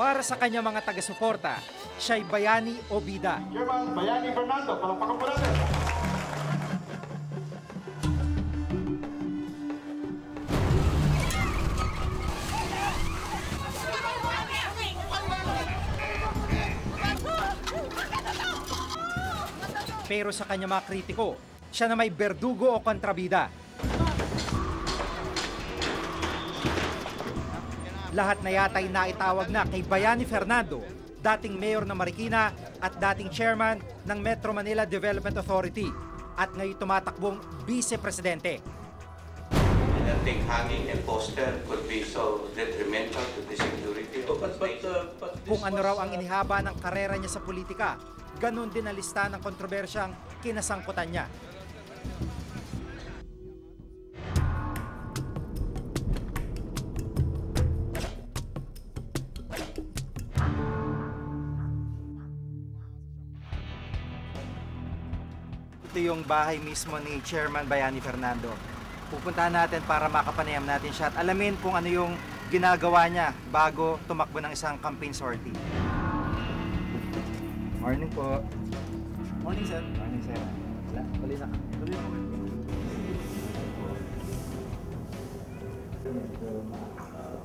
Para sa kanya mga taga-suporta, siya'y bayani o bida. Chairman Bayani Fernando, palakpakan po natin. Pero sa kanya mga kritiko, siya na may berdugo o kontrabida. Lahat na yata'y naitawag na kay Bayani Fernando, dating mayor ng Marikina at dating chairman ng Metro Manila Development Authority at ngayon tumatakbong vice-presidente. I think hanging a poster could be so detrimental to the security of the nation. Kung ano raw ang inihaba ng karera niya sa politika, ganun din ang lista ng kontrobersyang kinasangkutan niya. Ito yung bahay mismo ni Chairman Bayani Fernando. Pupuntahan natin para makapanayam natin siya at alamin kung ano yung ginagawa niya bago tumakbo ng isang campaign sortie. Morning po. Morning, sir. Morning, sir. Tuloy na.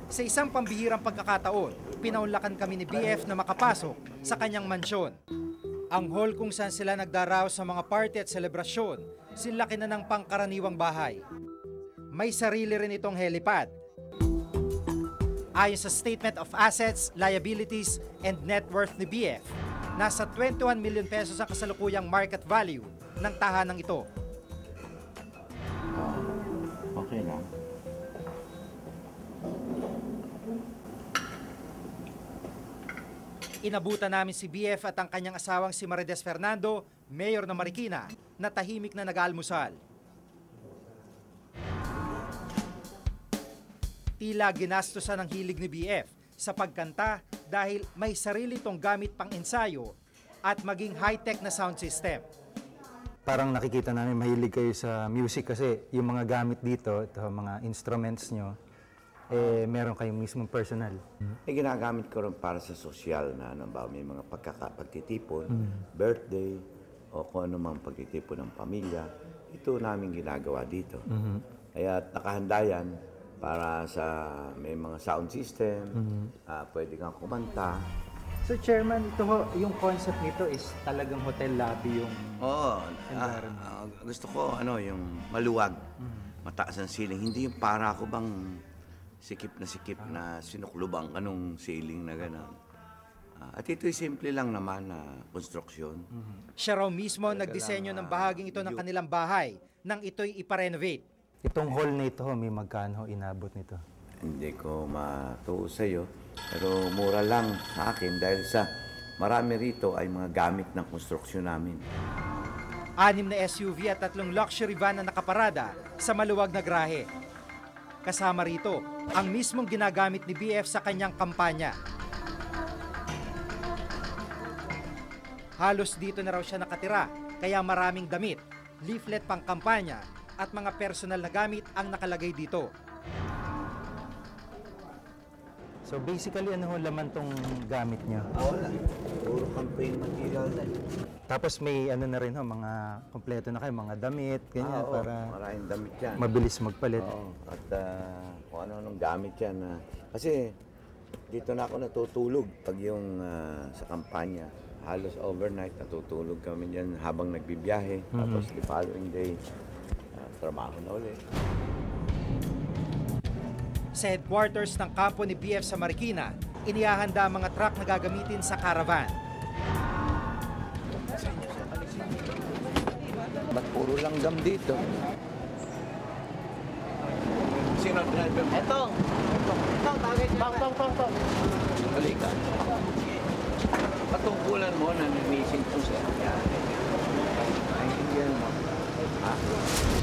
Sa isang pambihirang pagkakataon, pinaunlakan kami ni BF na makapasok sa kanyang mansyon. Ang hall kung saan sila nagdaraos sa mga party at selebrasyon, sinlaki na ng pangkaraniwang bahay. May sarili rin itong helipad. Ayon sa Statement of Assets, Liabilities, and Net Worth ni BF, nasa 21 million pesos ang kasalukuyang market value ng tahanang ito. Okay lang. Inabutan namin si BF at ang kanyang asawang si Marides Fernando, mayor ng Marikina, na tahimik na nag-aalmusal. Tila ginastusan ng hilig ni BF sa pagkanta dahil may sarili itong gamit pang ensayo at maging high-tech na sound system. Parang nakikita namin mahilig kayo sa music kasi yung mga gamit dito, ito, mga instruments nyo, meron kayong mismong personal. Ginagamit ko rin para sa sosyal na may mga pagtitipon, birthday, o kung ano mang pagtitipon ng pamilya. Ito namin ginagawa dito. Kaya nakahanda yan para sa may mga sound system, pwede kang kumanta. So Chairman, ito ho, yung concept nito is talagang hotel lobby yung Oo, environment. gusto ko yung maluwag, mataas ang ceiling. Hindi yung para ako bang sikip na sinuklubang kanong ceiling na gano'n. At ito'y simple lang naman na konstruksyon. Siya raw mismo nagdisenyo ng bahaging ito ng kanilang bahay nang ito'y iparenovate. Itong hall na ito, may magkano inabot nito? Hindi ko matuo sa'yo, pero mura lang sa akin dahil sa marami rito ay mga gamit ng konstruksyon namin. 6 na SUV at 3 luxury van na nakaparada sa maluwag na grahe. Kasama rito ang mismong ginagamit ni BF sa kanyang kampanya. Halos dito na raw siya nakatira, kaya maraming damit, leaflet pang kampanya at mga personal na gamit ang nakalagay dito. So basically, ano ho laman tong gamit nyo? Wala. Puro campaign material na. Tapos may ano na rin ho, mga kompleto na kayo, mga damit, ganyan, Oo, para maraming damit yan. mabilis magpalit. Oo, at kung ano-anong gamit yan. Kasi dito na ako natutulog pag yung sa kampanya. Halos overnight natutulog kami dyan habang nagbibiyahe. Tapos the following day, trabaho na ulit. Sa headquarters ng kampo ni BF sa Marikina, inihahanda ang mga truck na gagamitin sa caravan. Ba't puro langgam dito? Sino ang driver? Ito, tagay niya. Pang. Halika. Patungkulan mo na namisin ko sa yan. Naintindihan mo.